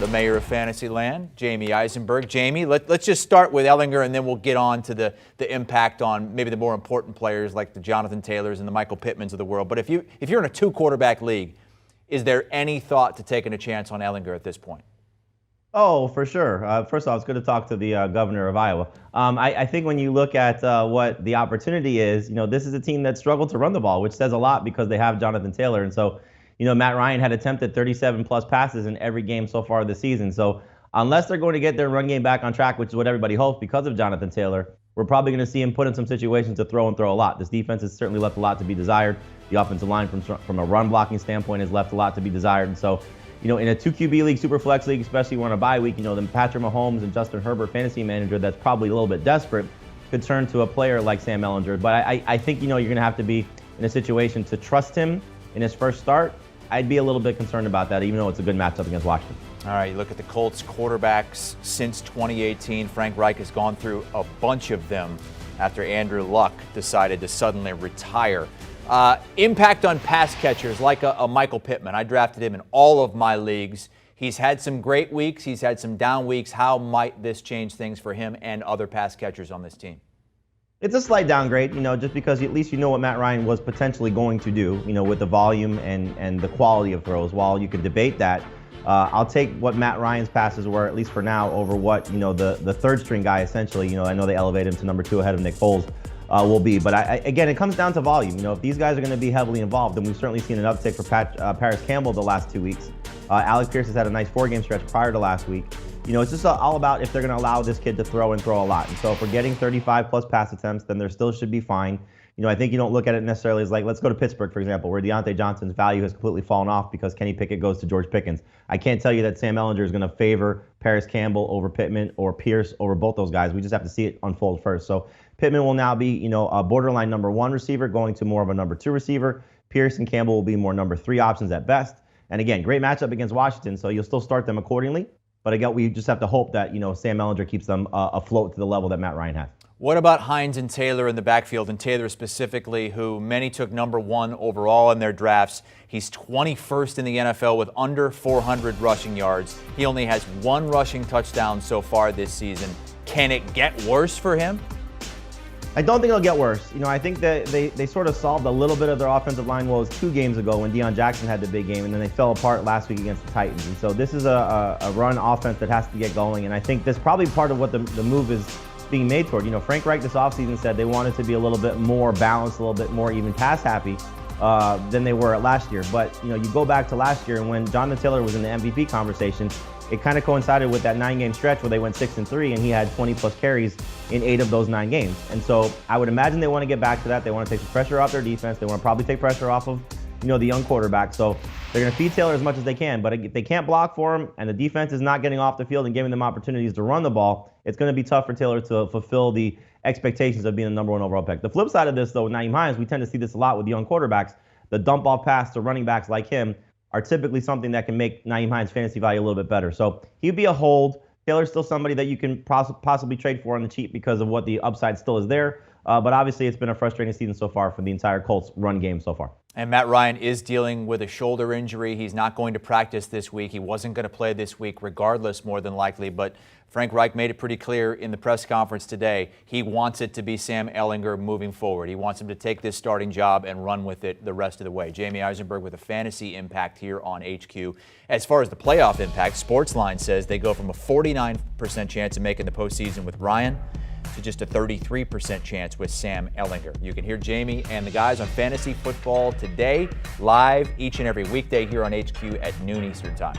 the mayor of Fantasyland, Jamie Eisenberg. Jamie, let's just start with Ehlinger, and then we'll get on to the impact on maybe the more important players like the Jonathan Taylors and the Michael Pittmans of the world. But if you're in a 2-quarterback league, is there any thought to taking a chance on Ehlinger at this point? Oh, for sure. First of all, it's good to talk to the governor of Iowa. I think when you look at what the opportunity is, this is a team that struggled to run the ball, which says a lot because they have Jonathan Taylor. And so, Matt Ryan had attempted 37-plus passes in every game so far this season. So unless they're going to get their run game back on track, which is what everybody hopes because of Jonathan Taylor, we're probably going to see him put in some situations to throw a lot. This defense has certainly left a lot to be desired. The offensive line from a run blocking standpoint has left a lot to be desired. And so, in a 2QB league, super flex league, especially when on a bye week, the Patrick Mahomes and Justin Herbert fantasy manager that's probably a little bit desperate could turn to a player like Sam Ellinger. But I think, you're going to have to be in a situation to trust him in his first start. I'd be a little bit concerned about that, even though it's a good matchup against Washington. All right, you look at the Colts quarterbacks since 2018. Frank Reich has gone through a bunch of them after Andrew Luck decided to suddenly retire. Impact on pass catchers like a Michael Pittman. I drafted him in all of my leagues. He's had some great weeks. He's had some down weeks. How might this change things for him and other pass catchers on this team? It's a slight downgrade, just because at least what Matt Ryan was potentially going to do, with the volume and the quality of throws. While you could debate that, I'll take what Matt Ryan's passes were, at least for now, over what, the third string guy essentially, I know they elevated him to number 2 ahead of Nick Foles. Will be. But again, it comes down to volume. If these guys are going to be heavily involved, and we've certainly seen an uptick for Parris Campbell the last 2 weeks. Alex Pierce has had a nice 4-game stretch prior to last week. It's just all about if they're going to allow this kid to throw a lot. And so if we're getting 35-plus pass attempts, then there still should be fine. I think you don't look at it necessarily as like, let's go to Pittsburgh, for example, where Deontay Johnson's value has completely fallen off because Kenny Pickett goes to George Pickens. I can't tell you that Sam Ellinger is going to favor Parris Campbell over Pittman or Pierce over both those guys. We just have to see it unfold first. So Pittman will now be, a borderline number 1 receiver going to more of a number 2 receiver. Pierce and Campbell will be more number 3 options at best. And again, great matchup against Washington, so you'll still start them accordingly. But again, we just have to hope that, Sam Ellinger keeps them afloat to the level that Matt Ryan has. What about Hines and Taylor in the backfield, and Taylor specifically, who many took number 1 overall in their drafts? He's 21st in the NFL with under 400 rushing yards. He only has 1 rushing touchdown so far this season. Can it get worse for him? I don't think it'll get worse. I think that they sort of solved a little bit of their offensive line woes 2 games ago when Deion Jackson had the big game, and then they fell apart last week against the Titans. And so this is a run offense that has to get going, and I think that's probably part of what the move is being made toward. Frank Reich this offseason said they wanted to be a little bit more balanced, a little bit more even pass happy than they were last year. But, you go back to last year, and when Jonathan Taylor was in the MVP conversation, it kind of coincided with that 9-game stretch where they went 6-3, and he had 20-plus carries in 8 of those 9 games. And so I would imagine they want to get back to that. They want to take some pressure off their defense. They want to probably take pressure off of, the young quarterback. So they're going to feed Taylor as much as they can. But if they can't block for him and the defense is not getting off the field and giving them opportunities to run the ball, it's going to be tough for Taylor to fulfill the expectations of being the number 1 overall pick. The flip side of this, though, with Nyheim Hines, we tend to see this a lot with young quarterbacks. The dump off pass to running backs like him are typically something that can make Nyheim Hines' fantasy value a little bit better. So he'd be a hold. Taylor's still somebody that you can possibly trade for on the cheap because of what the upside still is there. But obviously, it's been a frustrating season so far for the entire Colts run game so far. And Matt Ryan is dealing with a shoulder injury. He's not going to practice this week. He wasn't going to play this week regardless, more than likely. But Frank Reich made it pretty clear in the press conference today. He wants it to be Sam Ellinger moving forward. He wants him to take this starting job and run with it the rest of the way. Jamie Eisenberg with a fantasy impact here on HQ. As far as the playoff impact, Sportsline says they go from a 49% chance of making the postseason with Ryan to just a 33% chance with Sam Ellinger. You can hear Jamie and the guys on Fantasy Football Today live each and every weekday here on HQ at noon Eastern Time.